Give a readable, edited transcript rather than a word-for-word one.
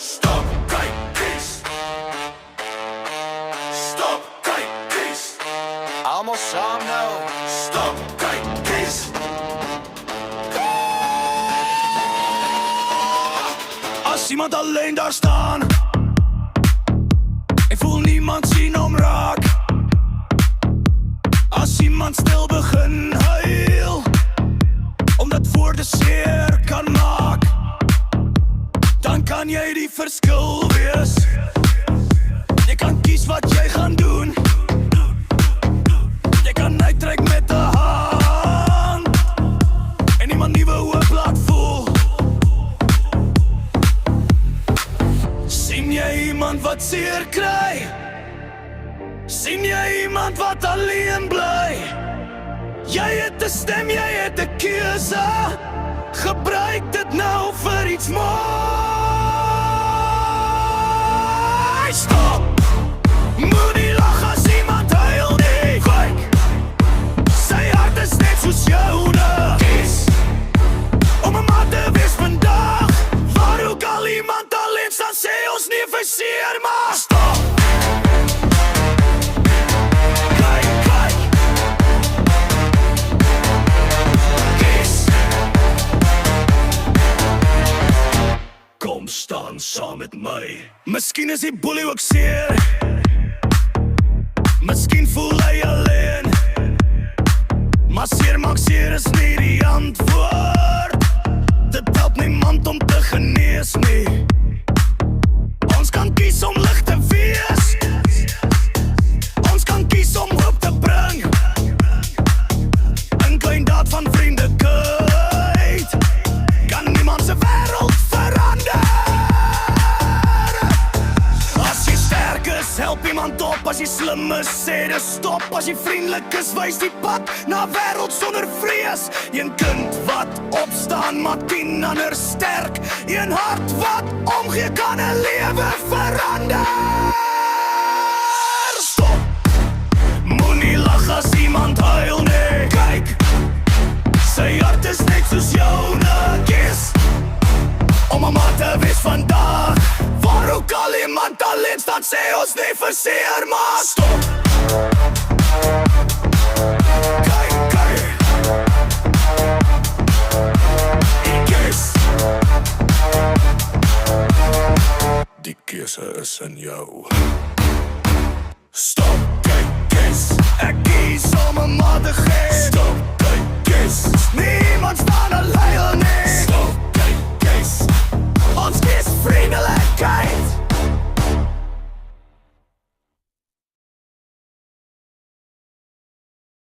Stop, kyk, kies. Stop, kyk, kies. Almal saam nou. Stop, kyk, kies. As iemand alleen daar staan en voel niemand sien hom raak. As iemand stil begin huil omdat woorde seer kan maak, dan kan jy die verskil wees. Jy kan kies wat jy gaan doen. Jy kan uittrek met 'n hand en iemand nuwe hoop laat voel. Sien jy iemand wat seer kry? Sien jy iemand wat alleen bly? Jy het 'n stem, jy het 'n keuse. Gebruik dit nou vir iets mooi. Stop! Moenie lag as iemand huil nie. Kyk, sy hart is net soos joune. Kies om 'n maat te wees vandag. Waar ook al iemand alleen staan, sê ons nie verseer maar. Stop! Kom staan saam met my. Miskien is die boelie ook seer. Miskien voel hy alleen. Maar seer maak seer is nie die antwoord. Dit help niemand om te genees nie. Ons kan kies om lig te wees. Ons kan kies om hoop te bring. 'n klein daad van vriendelikheid kan niemand se wêreld verander. As jy sterk is, help iemand op. As jy slim is, sê dis stop. As jy vriendelik is, wys die pad na 'n wêreld sonder vrees. Een kind wat opstaan maak 10 ander sterk. Een hart wat omgee kan 'n lewe verander. Stop! Moenie lag as iemand huil nie. Kyk, sy hart is net soos joune. Kies om 'n maat te wees vandag. Waar ook al iemand alleen staan, sê ons nie verseer maar. Stop! Kyk, kyk. Kies. Die keuse is in jou. Stop, kyk, kies. Ek kies om 'n maat te gee. Stop, kyk, kies. Niemand staan alleen nie. Stop, kyk, kies.